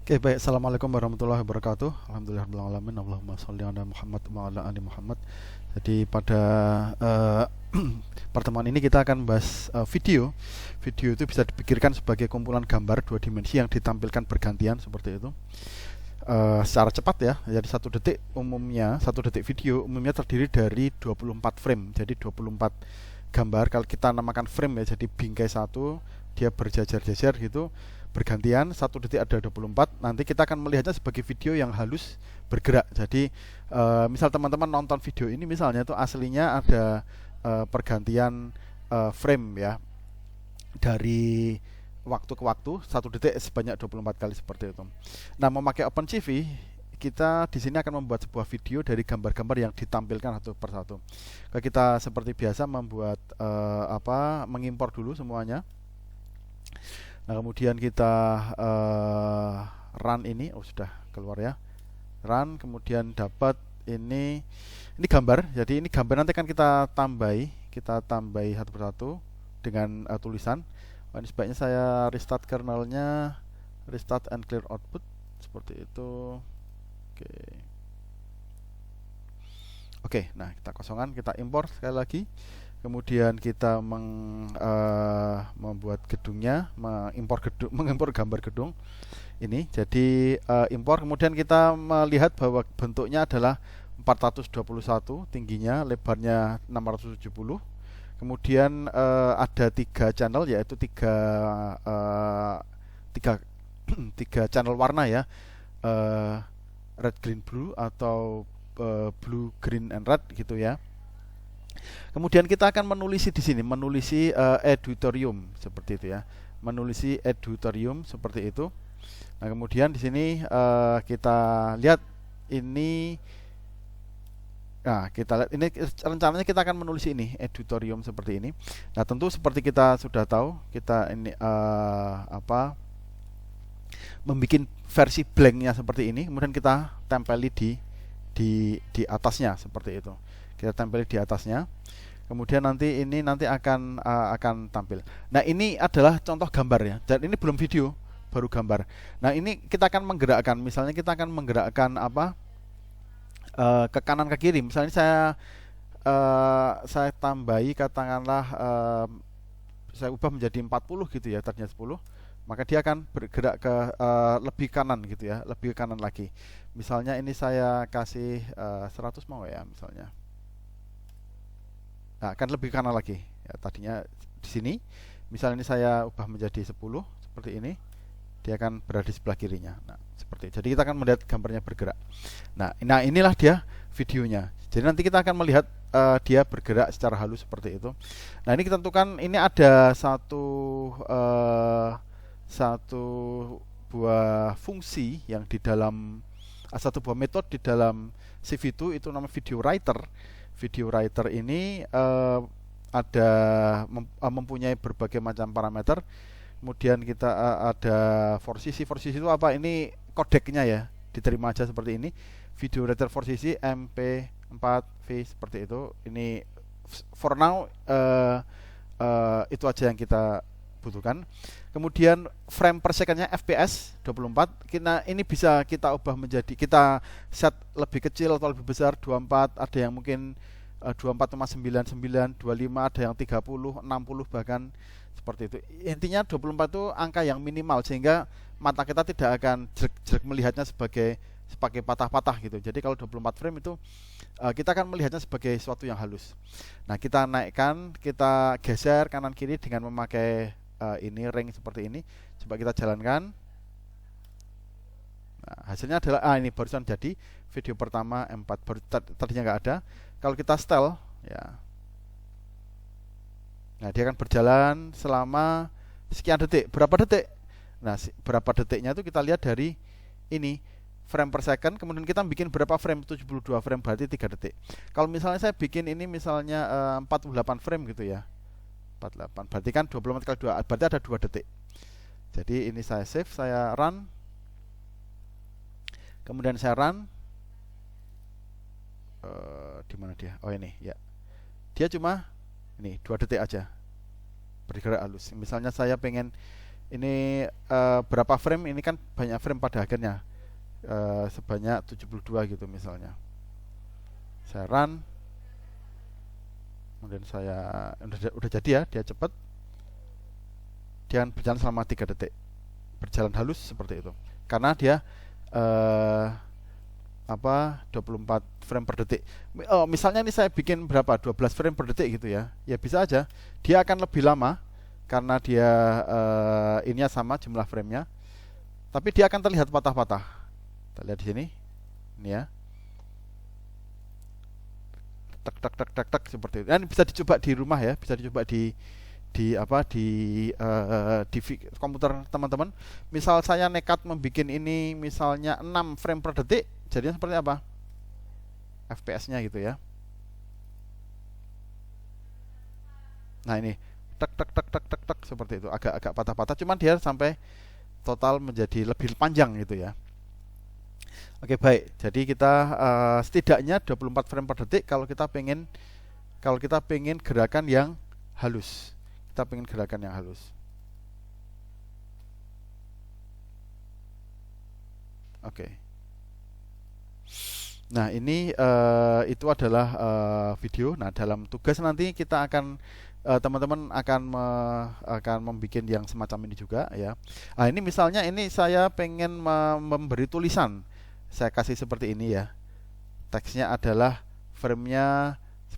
Oke, baik. Assalamualaikum warahmatullahi wabarakatuh. Alhamdulillahirrahmanirrahim. Allahumma sholli ala Muhammad wa ala ali Muhammad. Jadi pada eh, pertemuan ini kita akan membahas video. Video itu bisa dipikirkan sebagai kumpulan gambar dua dimensi yang ditampilkan bergantian seperti itu. Secara cepat ya. Jadi satu detik video umumnya terdiri dari 24 frame. Jadi 24 gambar. Kalau kita namakan frame ya, jadi bingkai satu, dia berjajar-jajar gitu, bergantian. Satu detik ada 24. Nanti kita akan melihatnya sebagai video yang halus bergerak. Jadi misal teman-teman nonton video ini, misalnya itu aslinya ada pergantian frame ya, dari waktu ke waktu, satu detik sebanyak 24 kali seperti itu. Nah, memakai OpenCV, kita di sini akan membuat sebuah video dari gambar-gambar yang ditampilkan satu persatu. Kita seperti biasa membuat mengimpor dulu semuanya. Nah, kemudian kita run ini. Oh, sudah keluar ya. Run, kemudian dapat ini gambar. Jadi ini gambar nanti akan kita tambahi satu persatu dengan tulisan. Oh, ini sebaiknya saya restart kernelnya, restart and clear output seperti itu. Oke. Oke, nah kita kosongan, kita impor sekali lagi. Kemudian kita membuat gedungnya, mengimpor gambar gedung ini. Jadi impor, kemudian kita melihat bahwa bentuknya adalah 421 tingginya, lebarnya 670. Kemudian ada 3 channel, yaitu tiga tiga channel warna ya, red, green, blue, atau blue, green, and red gitu ya. Kemudian kita akan menulisi di sini, menulisi editorium seperti itu ya, menulisi editorium seperti itu. Nah, kemudian di sini kita lihat ini. Nah, kita lihat ini rencananya kita akan menulis ini editorium seperti ini. Nah, tentu seperti kita sudah tahu, kita ini membuat versi blanknya seperti ini, kemudian kita tempeli di atasnya seperti itu. Kita tempeli di atasnya. Kemudian nanti akan tampil. Nah, ini adalah contoh gambar ya. Dan ini belum video, baru gambar. Nah, ini kita akan menggerakkan. Misalnya kita akan menggerakkan ke kanan ke kiri. Misalnya saya tambahi, katakanlah saya ubah menjadi 40 gitu ya, tadinya 10, maka dia akan bergerak ke lebih kanan gitu ya, lebih ke kanan lagi. Misalnya ini saya kasih 100 mau ya misalnya. Nah, akan lebih kanan lagi. Ya, tadinya di sini. Misalnya ini saya ubah menjadi 10 seperti ini, dia akan berada di sebelah kirinya. Nah, seperti itu. Jadi kita akan melihat gambarnya bergerak. Nah, inilah dia videonya. Jadi nanti kita akan melihat dia bergerak secara halus seperti itu. Nah, ini kita tentukan, ini ada satu buah fungsi yang di dalam satu buah metode di dalam CV2, itu namanya video writer. Video writer ini mempunyai berbagai macam parameter. Kemudian kita ada forsisi. Forsisi itu apa? Ini kodeknya ya, diterima aja seperti ini. Video writer forsisi MP4V seperti itu. Ini for now itu aja yang kita butuhkan. Kemudian frame per secondnya FPS 24. Ini bisa kita ubah menjadi, kita set lebih kecil atau lebih besar, 24, ada yang mungkin 24,99, 25, ada yang 30, 60 bahkan seperti itu. Intinya 24 itu angka yang minimal sehingga mata kita tidak akan jelek-jelek melihatnya sebagai patah-patah gitu. Jadi kalau 24 frame itu kita akan melihatnya sebagai sesuatu yang halus. Nah, kita naikkan, kita geser kanan kiri dengan memakai ini ring seperti ini. Coba kita jalankan. Nah, hasilnya adalah ini barusan jadi video pertama M4, tadinya nggak ada. Kalau kita setel ya, nah dia akan berjalan selama sekian detik. Berapa detik? Nah, berapa detiknya itu kita lihat dari ini frame per second. Kemudian kita bikin berapa frame, 72 frame, berarti 3 detik. Kalau misalnya saya bikin ini misalnya 48 frame gitu ya, 48, berarti kan 24 kali 2, berarti ada 2 detik. Jadi ini saya save, saya run. Kemudian saya run. Di mana dia? Oh, ini ya. Dia cuma ini 2 detik aja bergerak halus. Misalnya saya pengen Ini berapa frame, ini kan banyak frame pada akhirnya, sebanyak 72 gitu misalnya. Saya run, kemudian saya udah jadi ya, dia cepat, dia berjalan selama 3 detik, berjalan halus seperti itu, karena dia eh, 24 frame per detik. Misalnya ini saya bikin berapa, 12 frame per detik gitu ya, ya bisa aja dia akan lebih lama karena dia ininya sama jumlah framenya, tapi dia akan terlihat patah-patah. Kita lihat di sini, ini ya, tek tek tek tek tek seperti itu. Dan bisa dicoba di rumah ya, bisa dicoba di komputer teman-teman. Misal saya nekat membuat ini misalnya 6 frame per detik, jadinya seperti apa FPS-nya gitu ya. Nah ini tek tek tek tek tek tek seperti itu, agak-agak patah-patah, cuman dia sampai total menjadi lebih panjang gitu ya. Oke, baik. Jadi kita setidaknya 24 frame per detik kalau kita pengen gerakan yang halus. Kita pengen gerakan yang halus. Oke. Nah, ini itu adalah video. Nah, dalam tugas nanti kita akan teman-teman akan membuat yang semacam ini juga ya. Nah, ini misalnya ini saya pengen memberi tulisan. Saya kasih seperti ini ya. Teksnya adalah frame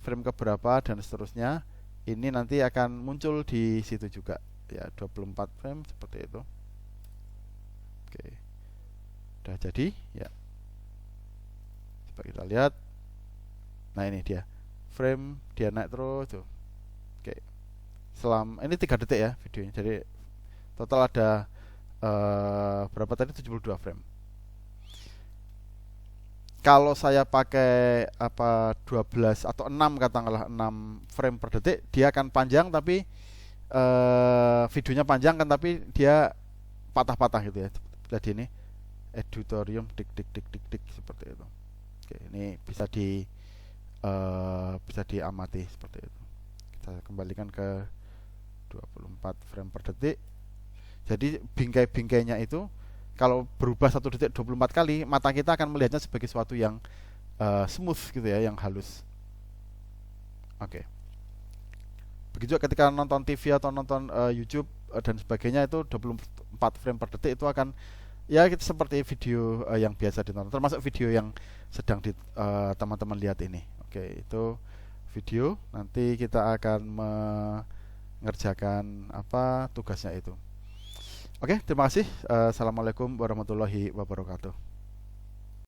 keberapa dan seterusnya. Ini nanti akan muncul di situ juga ya, 24 frame seperti itu. Oke. Udah jadi ya. Coba kita lihat. Nah, ini dia. Frame dia naik terus tuh. Oke. Ini 3 detik ya videonya. Jadi total ada berapa tadi, 72 frame. Kalau saya pakai 12 atau 6, katakanlah 6 frame per detik, dia akan panjang tapi videonya panjang kan, tapi dia patah-patah gitu ya. Lihat ini editorium dik dik dik dik dik seperti itu. Oke, ini bisa diamati seperti itu. Kita kembalikan ke 24 frame per detik. Jadi bingkai-bingkainya itu kalau berubah 1 detik 24 kali, mata kita akan melihatnya sebagai sesuatu yang smooth gitu ya, yang halus. Oke. Begitu juga ketika nonton TV atau nonton YouTube dan sebagainya, itu 24 frame per detik itu akan ya seperti video yang biasa ditonton, termasuk video yang sedang teman-teman lihat ini. Oke, itu video. Nanti kita akan mengerjakan tugasnya itu. Oke, terima kasih. Assalamualaikum warahmatullahi wabarakatuh.